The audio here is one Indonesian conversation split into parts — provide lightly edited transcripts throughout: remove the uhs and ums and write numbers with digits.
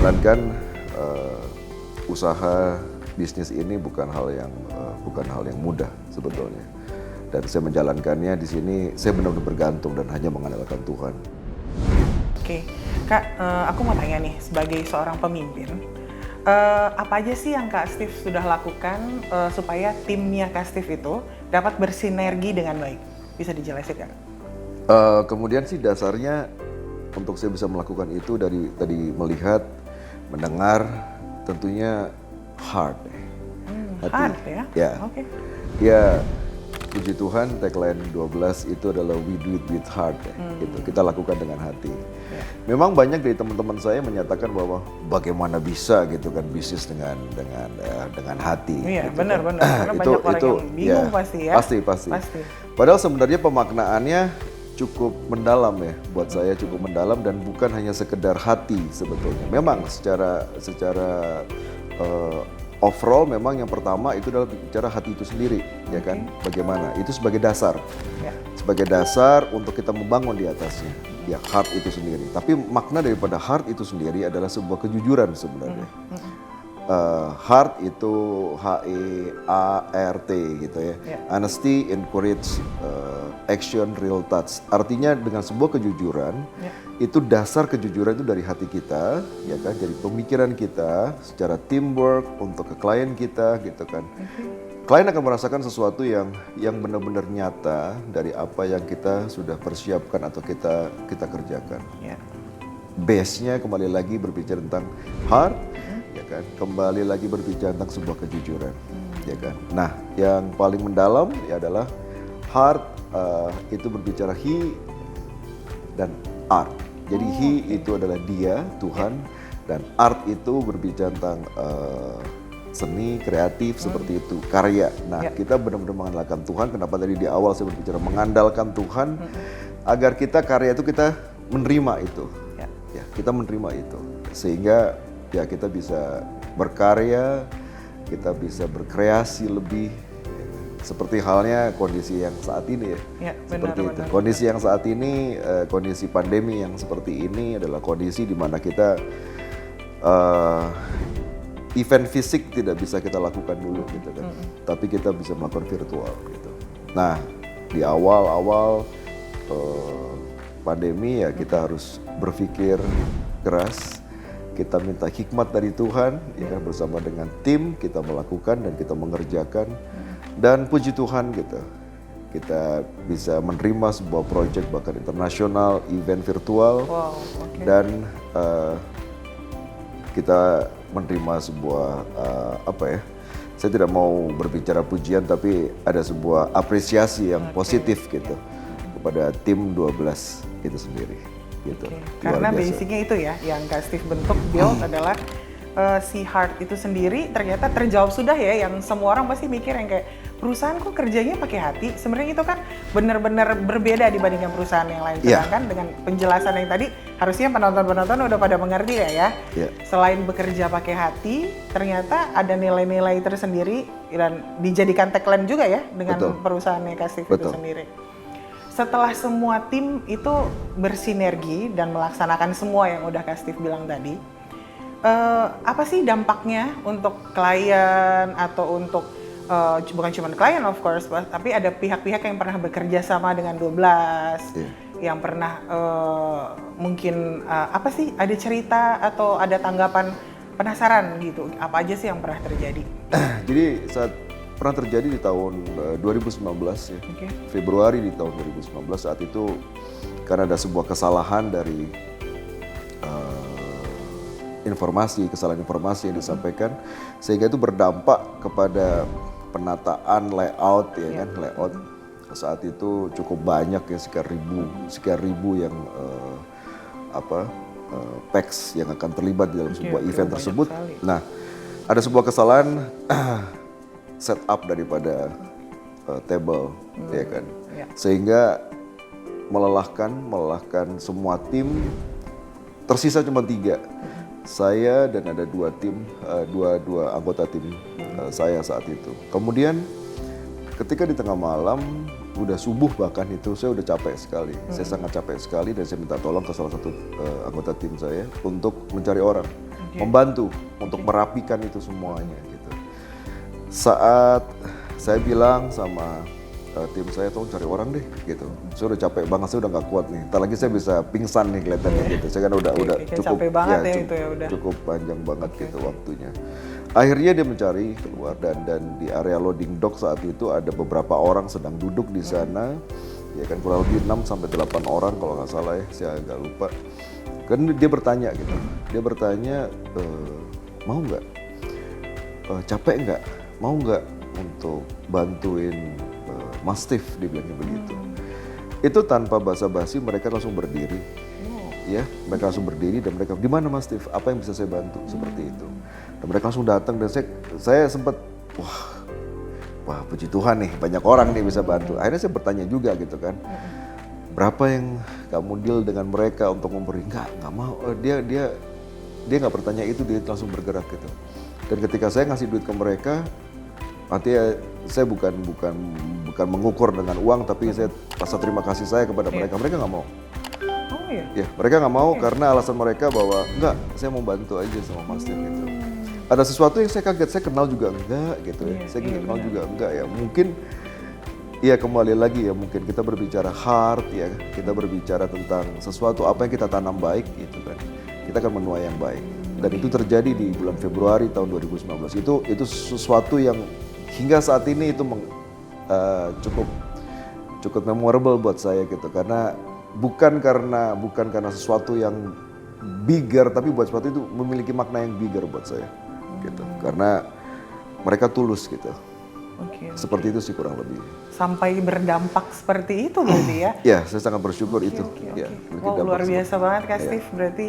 menjalankan usaha bisnis ini bukan hal yang mudah sebetulnya. Dan saya menjalankannya di sini, saya benar-benar bergantung dan hanya mengandalkan Tuhan. Oke, Kak, aku mau tanya nih, sebagai seorang pemimpin, apa aja sih yang Kak Steve sudah lakukan supaya timnya Kak Steve itu dapat bersinergi dengan baik? Bisa dijelasin Kak? Kemudian sih dasarnya untuk saya bisa melakukan itu dari tadi melihat, mendengar, tentunya heart. Hati. Heart ya? Ya. Oke. Ya, puji Tuhan tagline 12 itu adalah we do it with heart. Gitu. Kita lakukan dengan hati. Yeah. Memang banyak dari teman-teman saya menyatakan bahwa bagaimana bisa gitu kan bisnis dengan hati. Iya, gitu benar-benar. kan. Karena banyak orang yang bingung pasti ya. Pasti. Padahal sebenarnya pemaknaannya cukup mendalam ya, buat saya cukup mendalam dan bukan hanya sekedar hati sebetulnya. Memang secara overall memang yang pertama itu adalah bicara hati itu sendiri, ya kan? Bagaimana? Itu sebagai dasar. Ya. Sebagai dasar untuk kita membangun di atasnya, ya heart itu sendiri. Tapi makna daripada heart itu sendiri adalah sebuah kejujuran sebenarnya. Heart itu HEART gitu ya. Honesty, encourage, action, real touch. Artinya dengan sebuah kejujuran, itu dasar kejujuran itu dari hati kita, ya kan? Jadi pemikiran kita secara teamwork untuk ke klien kita gitu kan. Klien akan merasakan sesuatu yang benar-benar nyata dari apa yang kita sudah persiapkan atau kita kerjakan. Base-nya kembali lagi berbicara tentang heart, ya kan? Kembali lagi berbicara tentang sebuah kejujuran, ya kan? Nah, yang paling mendalam ya adalah heart, itu berbicara he dan art. Jadi he itu adalah dia, Tuhan, dan art itu berbicara tentang seni, kreatif, seperti itu, karya. Nah, kita benar-benar mengandalkan Tuhan. Kenapa tadi di awal saya berbicara mengandalkan Tuhan, agar kita karya itu kita menerima itu. Ya, kita menerima itu. Sehingga ya kita bisa berkarya, kita bisa berkreasi lebih. Seperti halnya kondisi yang saat ini ya. Seperti itu. Kondisi yang saat ini, kondisi pandemi yang seperti ini adalah kondisi di mana kita event fisik tidak bisa kita lakukan dulu gitu kan. Tapi kita bisa melakukan virtual gitu. Nah, di awal-awal pandemi ya kita harus berpikir keras. Kita minta hikmat dari Tuhan, ya kan, bersama dengan tim kita melakukan dan kita mengerjakan. Dan puji Tuhan gitu, kita bisa menerima sebuah proyek bahkan internasional, event virtual. Dan kita menerima sebuah saya tidak mau berbicara pujian, tapi ada sebuah apresiasi yang positif gitu kepada tim 12 itu sendiri. Gitu. Karena basicnya itu ya, yang Kak Steve bentuk build adalah si heart itu sendiri ternyata terjawab sudah ya, yang semua orang pasti mikir yang kayak perusahaan kok kerjanya pakai hati. Sebenarnya itu kan benar-benar berbeda dibandingkan perusahaan yang lain. Sedangkan dengan penjelasan yang tadi harusnya penonton-penonton udah pada mengerti ya. Selain bekerja pakai hati, ternyata ada nilai-nilai tersendiri dan dijadikan tagline juga ya dengan perusahaannya Kak Steve itu sendiri. Setelah semua tim itu bersinergi dan melaksanakan semua yang udah Kak Steve bilang tadi, apa sih dampaknya untuk klien atau untuk bukan cuma klien of course, tapi ada pihak-pihak yang pernah bekerja sama dengan 12, yang pernah mungkin apa sih, ada cerita atau ada tanggapan penasaran gitu, apa aja sih yang pernah terjadi? Jadi saat pernah terjadi di tahun 2019 ya, Februari di tahun 2019, saat itu karena ada sebuah kesalahan dari kesalahan informasi yang disampaikan, sehingga itu berdampak kepada penataan layout ya kan, layout saat itu cukup banyak ya, sekian ribu yang packs yang akan terlibat di dalam sebuah event tersebut. Nah, ada sebuah kesalahan setup daripada table, ya kan, sehingga melelahkan semua tim. Tersisa cuma 3, saya dan ada 2 anggota tim saya saat itu. Kemudian ketika di tengah malam, udah subuh bahkan itu, saya udah capek sekali, saya sangat capek sekali, dan saya minta tolong ke salah satu anggota tim saya untuk mencari orang. membantu untuk merapikan itu semuanya gitu. Saat saya bilang sama tim saya, tolong cari orang deh gitu. Saya udah capek banget, saya udah nggak kuat nih. Ntar lagi saya bisa pingsan nih kelihatannya gitu. Saya kan udah cukup capek banget ya itu ya udah. Cukup panjang banget gitu waktunya. Akhirnya dia mencari keluar dan di area loading dock saat itu ada beberapa orang sedang duduk di sana. Ya kan kurang lebih 6 sampai 8 orang kalau nggak salah ya, saya agak lupa. Kan dia bertanya gitu. Dia bertanya mau nggak? Capek nggak? Mau nggak untuk bantuin Mastiff, dibilangnya begitu. Itu tanpa basa-basi mereka langsung berdiri. Ya, mereka langsung berdiri dan mereka, di mana Mastiff? Apa yang bisa saya bantu? Seperti itu. Dan mereka langsung datang dan saya sempat wah puji Tuhan nih, banyak orang nih bisa bantu. Akhirnya saya bertanya juga gitu kan. Berapa yang kamu deal dengan mereka untuk memberi? Enggak mau. Dia nggak bertanya itu, dia langsung bergerak gitu. Dan ketika saya ngasih duit ke mereka, artinya saya bukan mengukur dengan uang, tapi saya rasa terima kasih saya kepada mereka. Mereka nggak mau. Oh iya? Ya, mereka nggak mau karena alasan mereka bahwa enggak, saya mau bantu aja sama Mastiff gitu. Ada sesuatu yang saya kaget, saya kenal juga enggak gitu ya. Saya kenal juga enggak ya. Mungkin ya kembali lagi ya, mungkin kita berbicara heart ya, kita berbicara tentang sesuatu apa yang kita tanam baik gitu kan. Kita akan menuai yang baik. Dan itu terjadi di bulan Februari tahun 2019. Itu sesuatu yang hingga saat ini itu cukup memorable buat saya gitu, karena bukan karena sesuatu yang bigger, tapi buat sesuatu itu memiliki makna yang bigger buat saya gitu, karena mereka tulus gitu. Seperti itu sih kurang lebih. Sampai berdampak seperti itu berarti ya? Ya, saya sangat bersyukur itu. Ya, wow, luar biasa banget Kak Steve, berarti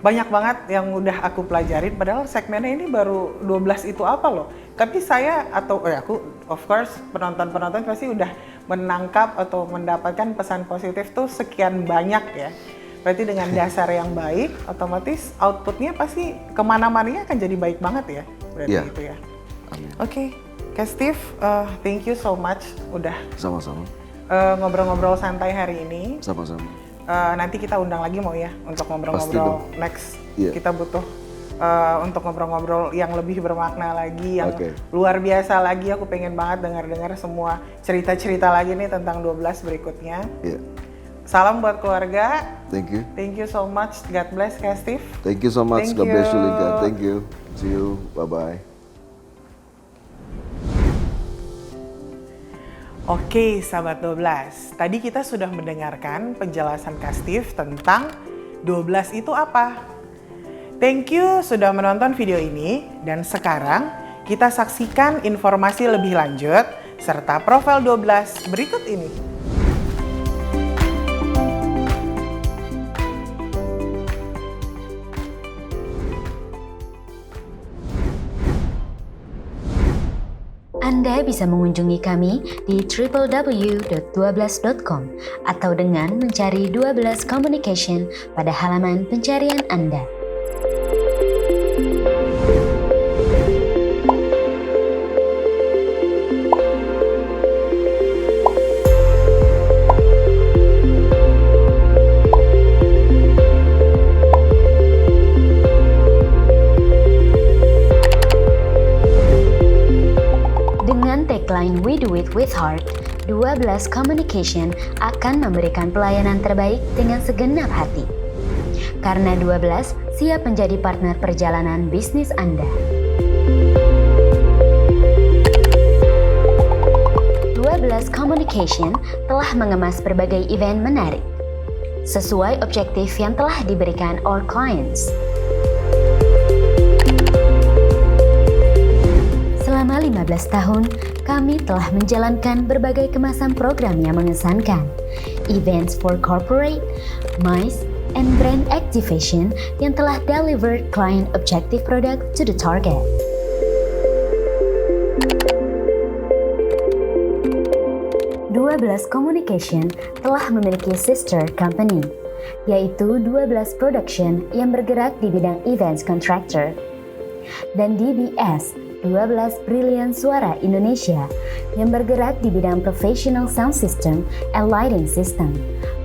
banyak banget yang udah aku pelajarin, padahal segmennya ini baru 12 itu apa loh. Tapi saya aku of course penonton pasti udah menangkap atau mendapatkan pesan positif tuh sekian banyak ya. Berarti dengan dasar yang baik, otomatis outputnya pasti kemana-mananya akan jadi baik banget ya. Berarti itu ya. Oke, Kak Steve, thank you so much udah sama-sama ngobrol-ngobrol santai hari ini. Sama-sama. Nanti kita undang lagi mau ya untuk ngobrol-ngobrol next. Kita butuh untuk ngobrol-ngobrol yang lebih bermakna lagi, yang luar biasa lagi. Aku pengen banget dengar-dengar semua cerita-cerita lagi nih tentang 12 berikutnya. Salam buat keluarga. Thank you. Thank you so much. God bless Kak Steve. Thank you so much. God bless you Lika. Thank you. See you. Bye-bye. Oke, sahabat 12. Tadi kita sudah mendengarkan penjelasan Kak Steve tentang 12 itu apa. Thank you sudah menonton video ini, dan sekarang kita saksikan informasi lebih lanjut serta profil 12 berikut ini. Anda bisa mengunjungi kami di www.12.com atau dengan mencari 12 Communication pada halaman pencarian Anda. Tagline We Do It With Heart, 12 Communication akan memberikan pelayanan terbaik dengan segenap hati. Karena 12 siap menjadi partner perjalanan bisnis Anda. 12 Communication telah mengemas berbagai event menarik sesuai objektif yang telah diberikan our clients. Selama 15 tahun, kami telah menjalankan berbagai kemasan program yang mengesankan, events for corporate, MICE, and brand activation yang telah delivered client objective product to the target. Dua belas Communication telah memiliki sister company, yaitu 12 Production yang bergerak di bidang events contractor, dan DBS 12 Brilliant Suara Indonesia yang bergerak di bidang professional sound system and lighting system,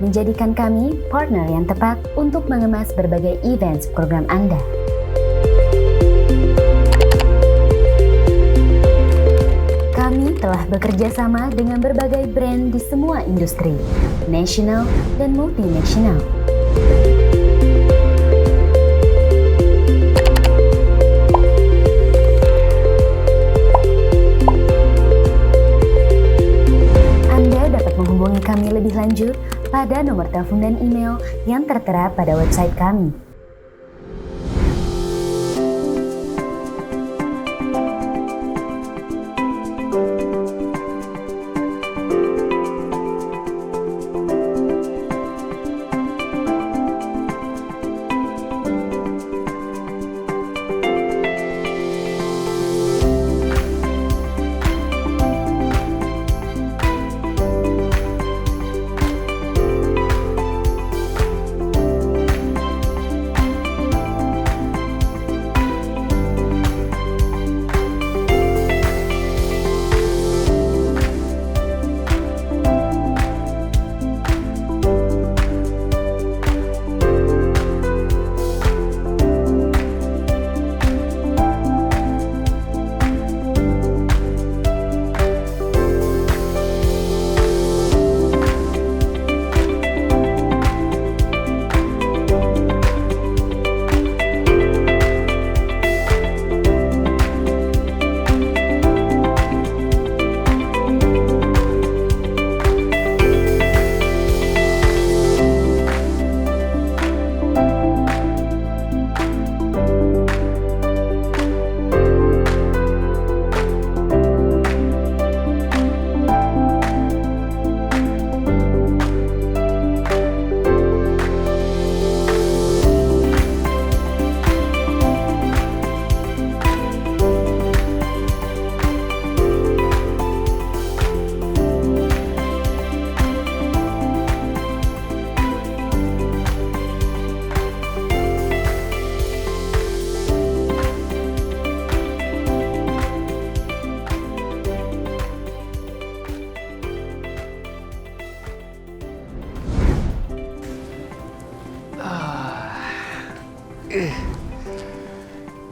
menjadikan kami partner yang tepat untuk mengemas berbagai events program Anda. telah bekerja sama dengan berbagai brand di semua industri, nasional dan multinasional. Anda dapat menghubungi kami lebih lanjut pada nomor telepon dan email yang tertera pada website kami.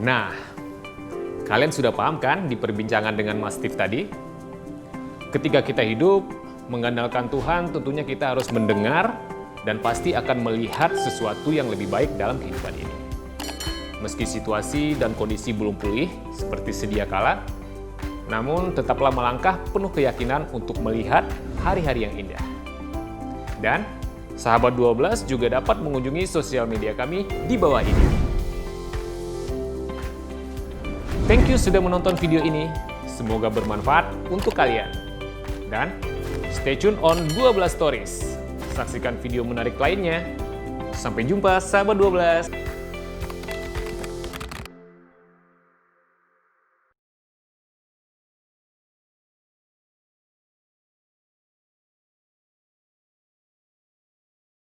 Nah, kalian sudah paham kan di perbincangan dengan Mas Steve tadi? Ketika kita hidup, mengandalkan Tuhan tentunya kita harus mendengar dan pasti akan melihat sesuatu yang lebih baik dalam kehidupan ini. Meski situasi dan kondisi belum pulih seperti sedia kala, namun tetaplah melangkah penuh keyakinan untuk melihat hari-hari yang indah. Dan sahabat 12 juga dapat mengunjungi sosial media kami di bawah ini. Thank you sudah menonton video ini. Semoga bermanfaat untuk kalian. Dan stay tune on 12 Stories. Saksikan video menarik lainnya. Sampai jumpa sahabat 12.